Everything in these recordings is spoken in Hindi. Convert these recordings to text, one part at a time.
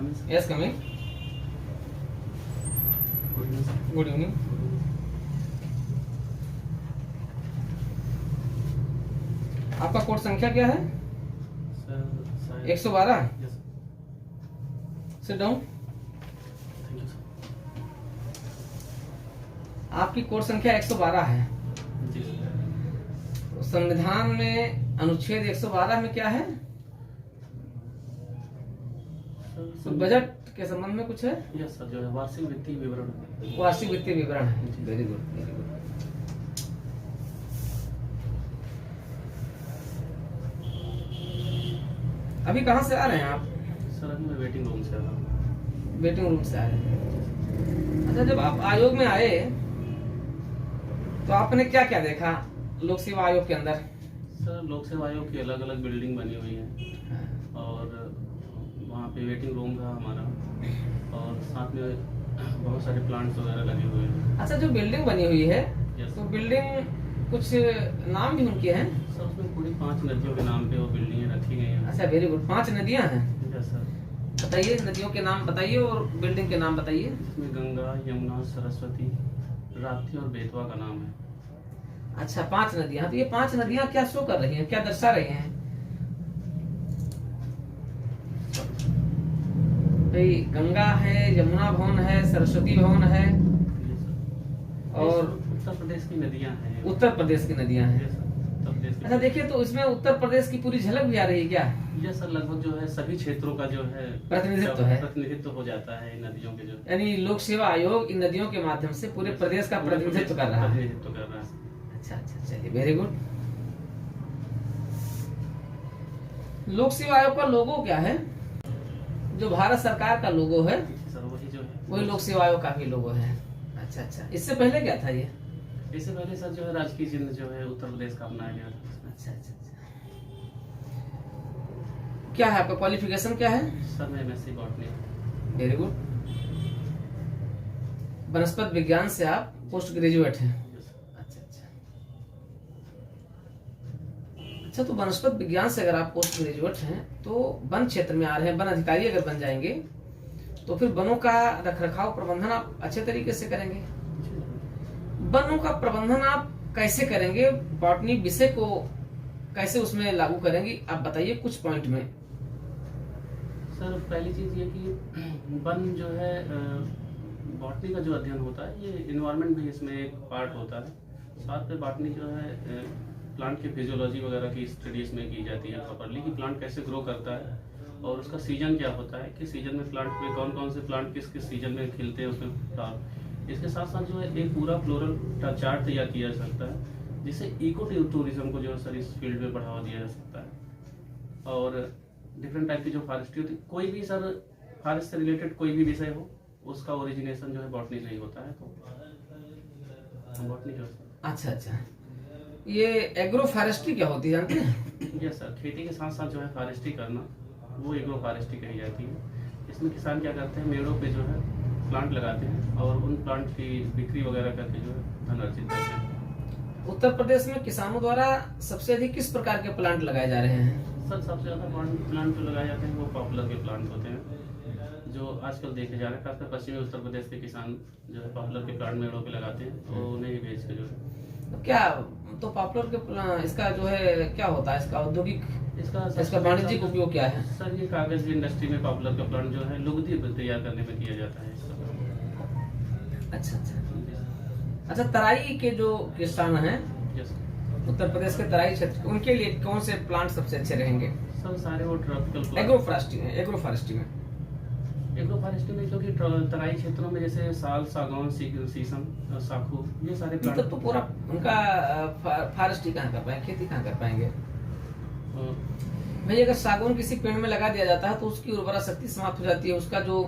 Yes, coming. Good evening. आपका कोड संख्या क्या है? Sir 112. Yes sit down. Thank you sir आपकी कोड संख्या 112 है. जी सर संविधान में अनुच्छेद 112 में क्या है? सर बजट के संबंध में कुछ है? यस सर जो है वार्षिक वित्तीय विवरण वार्षिक वित्तीय विवरण है. Very good, very good. अभी कहाँ से आ रहे हैं आप? सर अभी मैं वेटिंग रूम से आ रहा हूँ। वेटिंग रूम से आ रहे हैं. अच्छा, जब आप आयोग में आए तो आपने क्या क्या देखा लोक सेवा आयोग के अंदर? सर लोक सेवा आयोग की अलग अलग बिल्डिंग बनी हुई है और वहाँ पे वेटिंग रूम था हमारा और साथ में बहुत सारे प्लांट्स वगैरह लगे हुए हैं। अच्छा, जो बिल्डिंग बनी हुई है यस तो बिल्डिंग कुछ नाम भी उनके हैं? सर उसमें पूरी 5 नदियों के नाम पे वो बिल्डिंगें रखी गई हैं। अच्छा, वेरी गुड. 5 नदियां हैं. यस सर बताइए, नदियों के नाम बताइए और बिल्डिंग के नाम बताइए. जिसमें गंगा, यमुना, सरस्वती, राप्ती और बेतवा का नाम है। अच्छा, 5 नदियां. तो ये 5 नदियां क्या शो कर रही हैं, क्या दर्शा रही हैं? भाई, गंगा है, यमुना भवन है, सरस्वती भवन है जी सर और उत्तर प्रदेश की नदियाँ हैं। उत्तर प्रदेश की नदियां हैं. यस सर उत्तर प्रदेश की अच्छा, देखिए तो इसमें उत्तर प्रदेश की पूरी झलक भी आ रही है क्या? यस सर लगभग जो है सभी क्षेत्रों का जो है प्रतिनिधित्व है. प्रतिनिधित्व हो जाता है इन नदियों के जो यानी लोक सेवा आयोग इन नदियों के माध्यम से पूरे प्रदेश का प्रतिनिधित्व कर रहा है. प्रतिनिधित्व कर रहा है। अच्छा अच्छा, चलिए, वेरी गुड. लोक सेवा आयोग का लोगो क्या है? जो भारत सरकार का लोगो है सर वही जो है वही लोक सेवा आयोग का भी लोगो है. अच्छा अच्छा, इससे पहले क्या था ये? इससे पहले सर जो है राजकीय चिन्ह जो है उत्तर प्रदेश का अपनाया गया था। अच्छा अच्छा अच्छा. क्या है आपका क्वालिफिकेशन, क्या है? सर मैं एमएससी बॉटनी। Very good. वनस्पत विज्ञान से आप पोस्ट ग्रेजुएट हैं. यस सर अच्छा अच्छा. अच्छा, तो वनस्पत विज्ञान से अगर आप पोस्ट ग्रेजुएट हैं तो वन क्षेत्र में आ रहे हैं, वन अधिकारी अगर बन जाएंगे तो फिर वनों का रखरखाव प्रबंधन आप अच्छे तरीके से करेंगे. वनों का प्रबंधन आप कैसे करेंगे, बॉटनी विषय को कैसे उसमें लागू करेंगे, आप बताइए कुछ पॉइंट में. सर पहली चीज ये कि वन जो है बॉटनी का जो अध्ययन होता है ये इन्वायरमेंट भी इसमें एक पार्ट होता है। साथ में बॉटनी जो है प्लांट की फिजियोलॉजी वगैरह की स्टडी इसमें की जाती है प्रॉपरली कि प्लांट कैसे ग्रो करता है और उसका सीजन क्या होता है कि सीजन में प्लांट में कौन कौन से प्लांट किस किस सीजन में खिलते हैं उसमें फ्लावर। इसके साथ साथ जो है एक पूरा फ्लोरल चार्ट तैयार किया जा सकता है जिससे इको टूरिज्म को जो है सर इस फील्ड में बढ़ावा दिया जा सकता है। और डिफरेंट टाइप की जो फॉरेस्ट्री होती है, कोई भी सर फॉरेस्ट से रिलेटेड कोई भी विषय हो उसका ओरिजिनेशन जो है बॉटनी से ही होता है। तो बॉटनी जो है अच्छा अच्छा, ये एग्रो फॉरेस्ट्री क्या होती है जानते हैं? यस सर खेती के साथ साथ जो है फॉरेस्ट्री करना वो एग्रो फॉरेस्ट्री कही जाती है। इसमें किसान क्या करते हैं, मेड़ों पे जो है प्लांट लगाते हैं और उन प्लांट की बिक्री वगैरह करके जो है धन अर्जित करते हैं। उत्तर प्रदेश में किसानों द्वारा सबसे अधिक किस प्रकार के प्लांट लगाए जा रहे हैं? सर सबसे ज़्यादा प्लांट जो लगाए जाते हैं वो पॉपुलर के प्लांट होते हैं जो आजकल देखे जा रहे हैं। खासकर पश्चिमी उत्तर प्रदेश के किसान जो है पॉपुलर के प्लांट मेड़ों पे लगाते हैं तो उन्हें ही बेच के जो है क्या तो पॉपुलर के इसका जो है क्या होता है, इसका औद्योगिक इसका वाणिज्यिक उपयोग क्या है? सर ये कागज की इंडस्ट्री में पॉपुलर का प्लांट जो है लुगदी तैयार करने में किया जाता है इसका। अच्छा अच्छा अच्छा, तराई के जो किसान हैं यस उत्तर प्रदेश के तराई क्षेत्र, उनके लिए कौन से प्लांट सबसे अच्छे रहेंगे? सर सारे वो ट्रॉपिकल एग्रो फॉरेस्ट्री में. एग्रो फॉरेस्ट्री में क्योंकि तराई क्षेत्रों में जैसे साल, सागौन, शीशम, साखू ये सारे तब प्लांट तो पूरा उनका फॉरेस्ट्री कहाँ कर पाएंगे, खेती कहाँ कर पाएंगे भाई? अगर सागौन किसी पेड़ में लगा दिया जाता है तो उसकी उर्वरा शक्ति समाप्त हो जाती है, उसका जो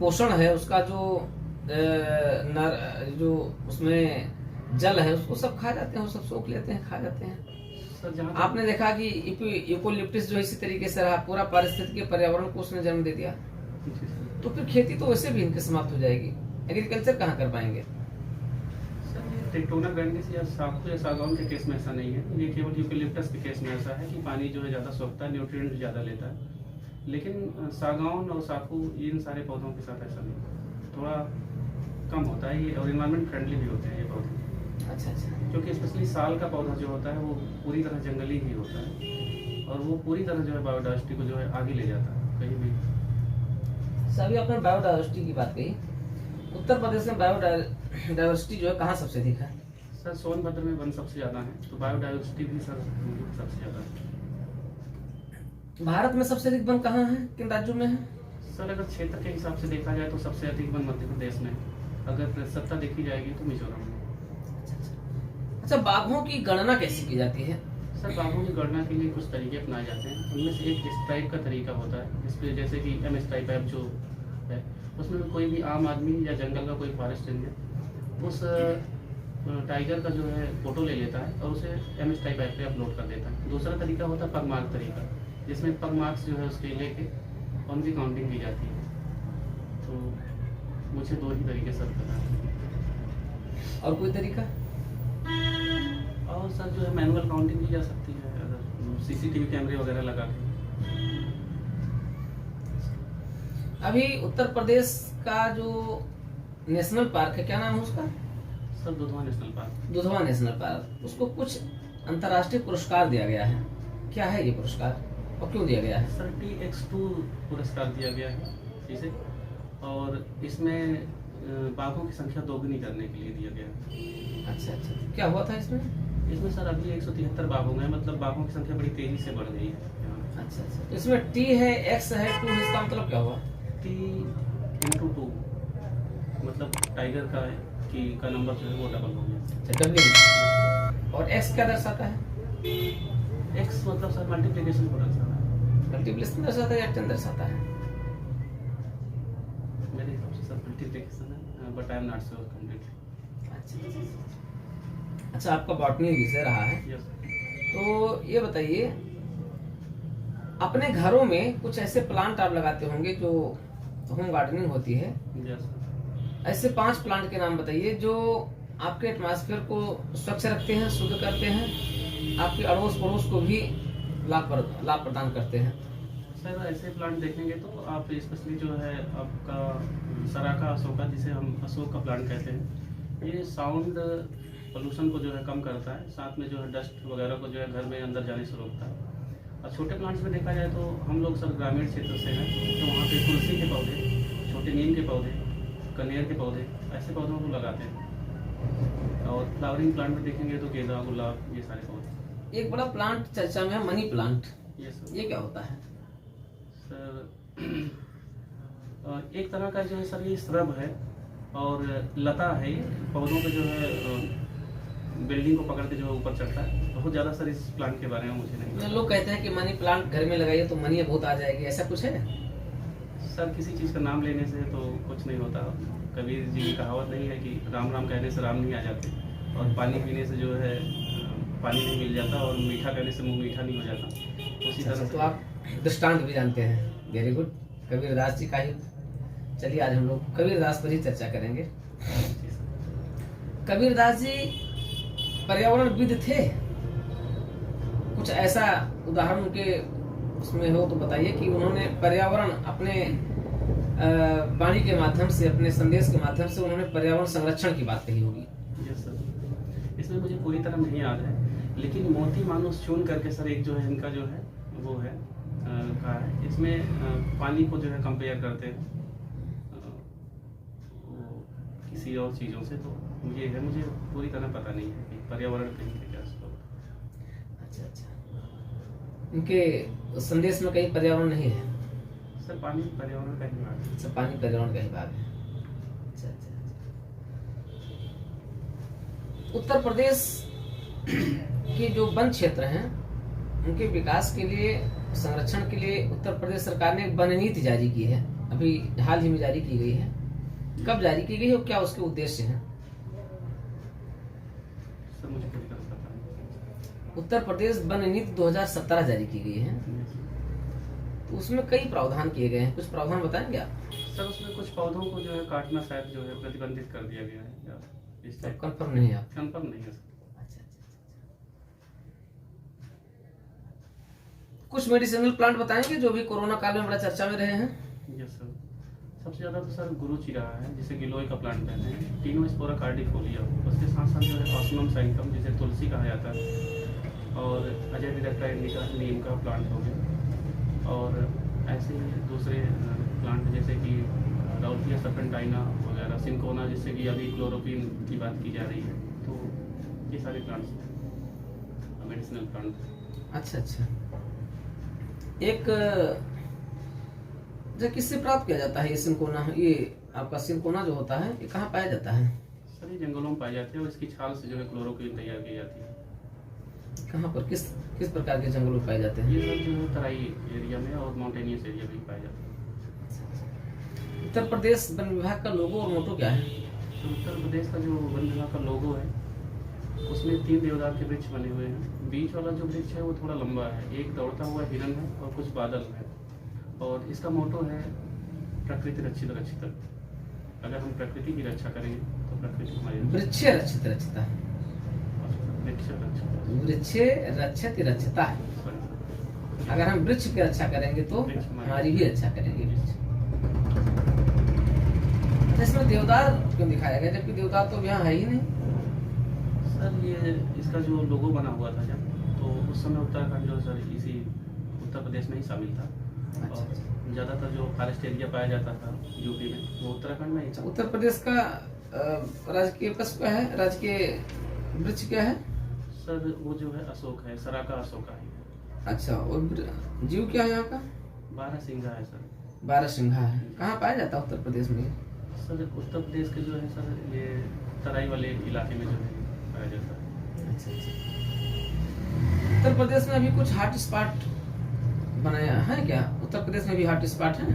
पोषण है, उसका जो उसमें जल है उसको सब खा जाते हैं, वो सब सोख लेते हैं, खा जाते हैं. सर जहाँ आपने देखा कि यूकोलिप्टिस जो इसी तरीके से रहा, पूरा पारिस्थितिकी पर्यावरण को उसने जन्म दे दिया, तो फिर खेती तो वैसे भी इनकी समाप्त हो जाएगी. एग्रीकल्चर कहाँ कर पाएंगे? टेक्टोना ग्रैंडिस या साखू या सागौन के केस में ऐसा नहीं है, ये केवल यूकेलिप्टस के केस में ऐसा है कि पानी जो है ज़्यादा सोखता है, न्यूट्रिएंट ज़्यादा लेता है। लेकिन सागौन और साखू इन सारे पौधों के साथ ऐसा नहीं, थोड़ा कम होता है ये, और इन्वायरमेंट फ्रेंडली भी होते हैं ये पौधे। अच्छा अच्छा। क्योंकि स्पेशली साल का पौधा जो होता है वो पूरी तरह जंगली ही होता है, और वो पूरी तरह जो है बायोडाइवर्सिटी को जो है आगे ले जाता है कहीं भी। सर अभी आपने बायोडाइवर्सिटी की बात कही, उत्तर प्रदेश में बायोडाइवर्सिटी जो है कहाँ सबसे अधिक है? सर सोनभद्र में वन सबसे ज़्यादा है, तो बायोडाइवर्सिटी भी सर सबसे ज़्यादा है। भारत में सबसे अधिक वन कहाँ है, किन राज्यों में है? सर अगर क्षेत्र के हिसाब से देखा जाए तो सबसे अधिक वन मध्य प्रदेश में, अगर प्रतिशतता देखी जाएगी तो मिजोरम में। अच्छा, बाघों की गणना कैसे की जाती है? सर बाघों की गणना के लिए कुछ तरीके अपनाए जाते हैं, उनमें से एक स्ट्राइप का तरीका होता है, जिसपे जैसे कि एम स्ट्राइप ऐप जो है, उसमें कोई भी आम आदमी या जंगल का कोई फॉरेस्ट रेंजर उस टाइगर का जो है फोटो ले लेता है और उसे एम स्ट्राइप ऐप पे अपलोड कर देता है। दूसरा तरीका होता है पगमार्क तरीका, जिसमें पगमार्क्स जो है उसके लेके उनकी काउंटिंग की जाती है। तो मुझे दो ही तरीके सर पता है। और कोई तरीका? और सर जो है मैनुअल काउंटिंग की जा सकती है, अगर सीसीटीवी कैमरे वगैरह लगा के। अभी उत्तर प्रदेश का जो नेशनल पार्क है, क्या नाम है उसका? Sir Dudhwa national park. Dudhwa national park, उसको कुछ अंतर्राष्ट्रीय पुरस्कार दिया गया है, क्या है ये पुरस्कार और क्यों दिया गया है? सर TX2 पुरस्कार दिया गया है इसे, और इसमें बाघों की संख्या दोगुनी करने के लिए दिया गया है। अच्छा अच्छा, क्या हुआ था इसमें? इसमें सर अभी 173 बाघ हो गए, मतलब बाघों की संख्या बड़ी तेजी से बढ़ गई है। अच्छा अच्छा, इसमें T है, X है, 2 है, इसका मतलब क्या हुआ? T/2 मतलब टाइगर का का नंबर जो है वो डबल हो गया। अच्छा, W। और X क्या दर्शाता है? X मतलब सर मल्टीप्लिकेशन को दर्शाता है। मल्टीप्लिकेशन दर्शाता है या 10 दर्शाता है? मेरे हिसाब से सर मल्टीप्लिकेशन है, but I am not sure completely. अच्छा, आपका बॉटनी विषय रहा है, यस। तो ये बताइए, अपने घरों में कुछ ऐसे प्लांट आप लगाते होंगे जो होम गार्डनिंग होती है, यस। ऐसे 5 प्लांट के नाम बताइए जो आपके एटमॉस्फेयर को स्वच्छ रखते हैं, शुद्ध करते हैं, आपके अड़ोस पड़ोस को भी लाभ प्रदान करते हैं। सर ऐसे प्लांट देखेंगे तो आप स्पेशली जो है आपका सराका अशोका, जिसे हम अशोक का प्लांट कहते हैं, ये साउंड पोल्यूशन को जो है कम करता है, साथ में जो है डस्ट वगैरह को जो है घर में अंदर जाने से रोकता है। और छोटे प्लांट्स में देखा जाए तो हम लोग सब ग्रामीण क्षेत्र से हैं, तो वहाँ पे तुलसी के पौधे, छोटे नीम के पौधे, कनेर के पौधे, ऐसे पौधों को लगाते हैं। और फ्लावरिंग प्लांट में देखेंगे तो गेंदा, गुलाब, ये सारे पौधे। एक बड़ा प्लांट चर्चा में है, मनी प्लांट, ये सर। ये क्या होता है? सर एक तरह का जो है सर ये श्रब है और लता है, ये पौधों पे जो है बिल्डिंग को पकड़ के जो है ऊपर चढ़ता है। बहुत ज़्यादा सर इस प्लांट के बारे में मुझे नहीं पता। लोग कहते हैं कि मनी प्लांट घर में लगाइए तो मनी बहुत आ जाएगी, ऐसा कुछ है? सर किसी चीज़ का नाम लेने से तो कुछ नहीं होता। कबीर जी की कहावत नहीं है कि राम राम कहने से राम नहीं आ जाते, और पानी पीने से जो है पानी नहीं मिल जाता, और मीठा कहने से मुंह मीठा नहीं हो जाता। उसी तरह तो आप दृष्टांत भी जानते हैं, वेरी गुड। कबीरदास जी का ही, चलिए आज हम लोग कबीरदास पर ही चर्चा करेंगे। कबीरदास जी पर्यावरणविद थे, कुछ ऐसा उदाहरण उनके उसमें हो तो बताइए कि उन्होंने पर्यावरण अपने वाणी के माध्यम से, अपने संदेश के माध्यम से उन्होंने पर्यावरण संरक्षण की बात कही होगी। यस सर, इसमें मुझे पूरी तरह नहीं याद है, लेकिन मोती मानुस चून करके सर एक जो है इनका जो है वो है कहा है, इसमें पानी को जो है कंपेयर करते हैं किसी और चीज़ों से, तो मुझे पूरी तरह पता नहीं है कि पर्यावरण कहीं पे क्या होता है। अच्छा अच्छा, उनके संदेश में कहीं पर्यावरण नहीं है? सर पानी पर्यावरण का ही भाग है। अच्छा, पानी पर्यावरण का ही भाग है। अच्छा अच्छा। उत्तर प्रदेश के जो वन क्षेत्र हैं उनके विकास के लिए, संरक्षण के लिए उत्तर प्रदेश सरकार ने वन नीति जारी की है, अभी हाल ही में जारी की गई है। कब जारी की गई है और क्या उसके उद्देश्य हैं? सर मुझे पूरी तरह पता नहीं। उत्तर प्रदेश वन नीति 2017 जारी की गई है, तो उसमें कई प्रावधान किए गए हैं, कुछ प्रावधान बताएंगे आप? सर उसमें कुछ पौधों को जो है काटना शायद जो है प्रतिबंधित कर दिया गया है, या इस टाइप कंफर्म नहीं है आप? कंफर्म नहीं है सर। अच्छा अच्छा। कुछ मेडिसिनल प्लांट बताएंगे जो भी कोरोना काल में बड़ा चर्चा में रहे हैं? Yes sir. सबसे ज़्यादा तो सर गुरुचि रहा है, जिसे गिलोय का प्लांट कहते हैं, टीनोस्पोरा कार्डिफोलिया। उसके साथ साथ जो है ऑस्मियम सैंक्टम, जिसे तुलसी कहा जाता है, और अजेडिरेक्टा इंडिका नीम का प्लांट हो गया, और ऐसे ही दूसरे प्लांट जैसे कि राउथिया सर्पेंटाइना वगैरह, सिंकोना, जिससे कि अभी क्लोरोक्विन की बात की जा रही है। तो ये सारे प्लांट्स मेडिसिनल प्लांट। अच्छा अच्छा। एक जो किससे प्राप्त किया जाता है ये सिंकोना? ये आपका सिंकोना जो होता है ये कहाँ पाया जाता है? सर ये जंगलों में पाए जाते हैं और इसकी छाल से जो है क्लोरोक्विन तैयार की जाती है। कहाँ पर, किस किस प्रकार के जंगलों में पाए जाते हैं? ये सब जो है तराई एरिया में और माउंटेनियस एरिया में पाए जाते हैं। उत्तर प्रदेश वन विभाग का लोगो और मोटो क्या है? तो उत्तर प्रदेश का जो वन विभाग का लोगो है, उसमें 3 देवदार के वृक्ष बने हुए हैं। बीच वाला जो वृक्ष है वो थोड़ा लंबा है, एक दौड़ता हुआ हिरन है और कुछ बादल है, और इसका मोटो है प्रकृति रक्षित रक्षित। अगर हम प्रकृति की रक्षा करेंगे तो प्रकृति हमारी वृक्ष रक्षित रक्षिता, वृक्ष रक्षित वृक्ष रक्षित रक्षिता। अगर हम वृक्ष की रक्षा करेंगे तो हमारी भी रक्षा करेंगे वृक्ष। इसमें देवदार क्यों दिखाया गया, जबकि देवदार तो यहाँ है ही नहीं? सर ये इसका जो लोगो बना हुआ था जब, तो उस समय उत्तराखंड जो सर इसी उत्तर प्रदेश में ही शामिल था। अच्छा। और ज़्यादातर जो फॉरेस्ट एरिया पाया जाता था यूपी में, वो उत्तराखंड में ही था। उत्तर प्रदेश का राजकीय पुष्प क्या है, राजकीय वृक्ष क्या है? सर वो जो है अशोक है, सराका अशोका है। अच्छा, और जीव क्या है यहाँ का? 12 सिंघा है सर। 12 सिंघा है। कहाँ पाया जाता है उत्तर प्रदेश में? सर उत्तर प्रदेश के जो है सर ये तराई वाले इलाके में जो है पाया जाता है। अच्छा अच्छा। उत्तर प्रदेश में अभी कुछ हॉट स्पॉट बनाया है क्या? उत्तर प्रदेश में भी हॉट स्पॉट है?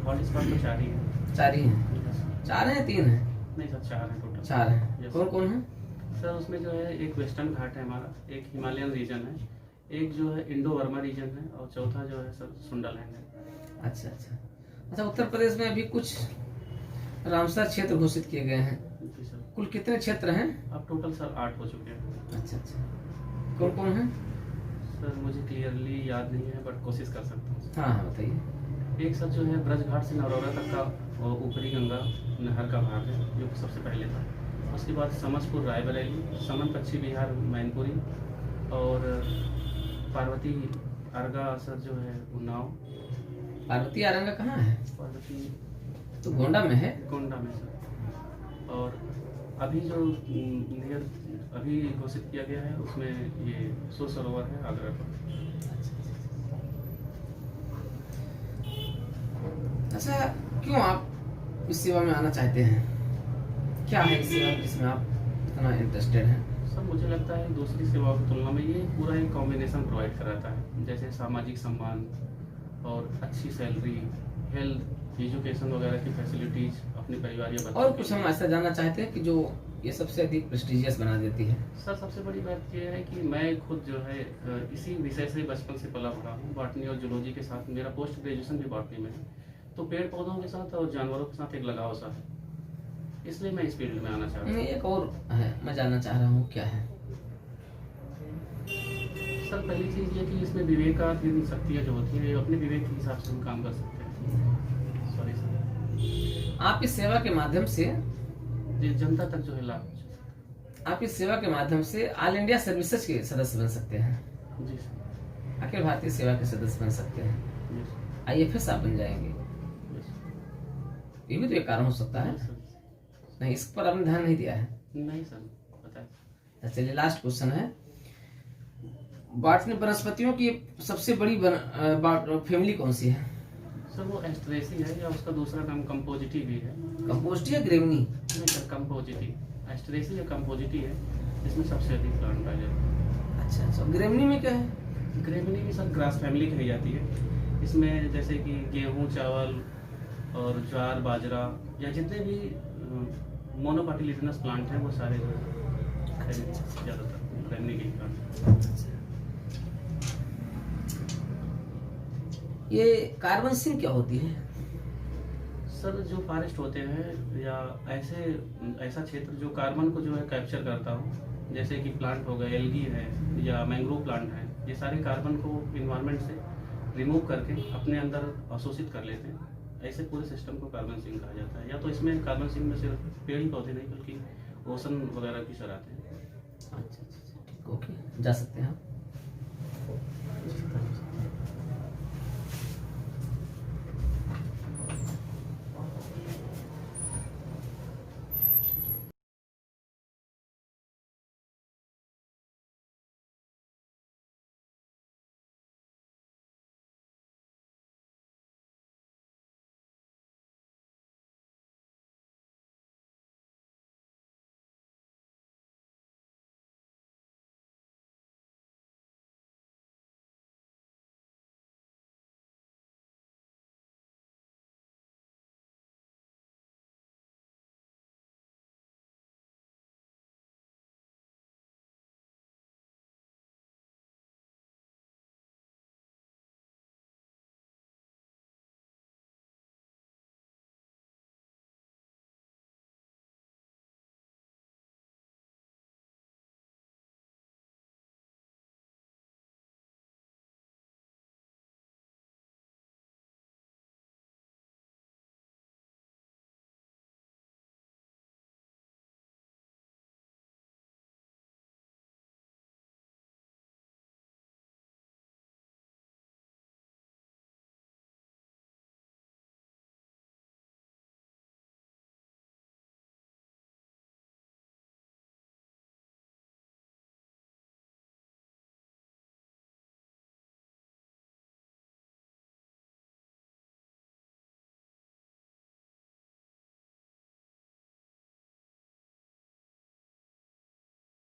हॉट स्पॉट तो 4 ही है। 4 ही है? 4 है 3 है? नहीं सर 4 है टोटल। 4 है। Yes. कौन कौन है? सर उसमें जो है एक वेस्टर्न घाट है हमारा, एक हिमालयन रीजन है, एक जो है इंडो वर्मा रीजन है, और चौथा जो है सर सुंडरलैंड है। अच्छा अच्छा अच्छा। उत्तर प्रदेश में अभी कुछ रामसर क्षेत्र घोषित किए गए हैं। जी सर। कुल कितने क्षेत्र हैं? अब टोटल सर 8 हो चुके हैं। अच्छा अच्छा। कौन कौन है? सर मुझे क्लियरली याद नहीं है, बट कोशिश कर सकता हूँ। हाँ हाँ बताइए। एक सर जो है ब्रज घाट से नरौरा तक का वो ऊपरी गंगा नहर का भाग है, जो सबसे पहले था। उसके बाद समसपुर रायबरेली, समन पश्चिम बिहार मैनपुरी, और पार्वती अर्गा सर जो है उन्नाव। पार्वती आरंगा कहाँ है? पार्वती तो गोंडा में है। गोंडा में सर। और अभी जो नियर अभी घोषित किया गया है उसमें ये सुर सरोवर है आगरा पर। अच्छा, क्यों आप इस सेवा में आना चाहते हैं? क्या है इस सेवा जिसमें आप इतना इंटरेस्टेड हैं? सर मुझे लगता है दूसरी सेवाओं की तुलना में ये पूरा एक कॉम्बिनेशन प्रोवाइड कराता है, जैसे सामाजिक सम्मान और अच्छी सैलरी, हेल्थ, एजुकेशन वगैरह की फैसिलिटीज अपने परिवार या बच्चों और के कुछ लिए। हम ऐसा जानना चाहते हैं कि जो ये सबसे अधिक प्रेस्टिजियस बना देती है? सर सबसे बड़ी बात ये है कि मैं खुद जो है इसी विषय से बचपन से पला बढ़ा हूँ, बॉटनी और जूलॉजी के साथ। मेरा पोस्ट ग्रेजुएशन भी बॉटनी में है, तो पेड़ पौधों के साथ और जानवरों के साथ एक लगाव सा है, इसलिए मैं इस फील्ड में आना चाह रहा हूँ। एक और है, मैं जानना चाह रहा हूँ, क्या है? सर पहली चीज़ ये कि इसमें विवेकाधीन शक्तियाँ जो होती हैं, अपने विवेक के हिसाब से हम काम कर सकते हैं। Sorry sir. आप इस सेवा के माध्यम से जनता तक जो है लाभ। आप इस सेवा के माध्यम से ऑल इंडिया सर्विसेज के सदस्य बन सकते हैं। जी सर। अखिल भारतीय सेवा के सदस्य बन सकते हैं। जी सर। IFS आप बन जाएंगे। जी सर। ये भी तो एक कारण हो सकता है। जी सर। नहीं, इस पर आपने ध्यान नहीं दिया है। नहीं सर बताए। चलिए, लास्ट क्वेश्चन है। बॉटनी वनस्पतियों की सबसे बड़ी फैमिली कौन सी है? सर वो एस्ट्रेसी है, या उसका दूसरा नाम कंपोजिटी भी है। कंपोस्ट या ग्रेवनी? नहीं सर कंपोजिटी, एस्ट्रेसी या कंपोजिटी है, इसमें सबसे अधिक प्लांट पाए जाते हैं। अच्छा अच्छा। ग्रेवनी में क्या है? ग्रेविनी भी सर ग्रास फैमिली कही जाती है। इसमें जैसे कि गेहूं, चावल और ज्वार, बाजरा, या जितने भी मोनोकोटिलिडनस प्लांट हैं वो सारे जो है ज़्यादातर ग्रेविनी के प्लांट। ये कार्बन सिंक क्या होती है? सर जो फॉरेस्ट होते हैं या ऐसा क्षेत्र जो कार्बन को जो है कैप्चर करता हो, जैसे कि प्लांट हो गए, एल्गी है, या मैंग्रोव प्लांट है, ये सारे कार्बन को इन्वायरमेंट से रिमूव करके अपने अंदर अवशोषित कर लेते हैं। ऐसे पूरे सिस्टम को कार्बन सिंक कहा जाता है। या तो इसमें कार्बन सिंक में सिर्फ पेड़ ही पौधे नहीं बल्कि ओशन वगैरह भी सराहते हैं। अच्छा, ठीक, ओके, जा सकते हैं आप।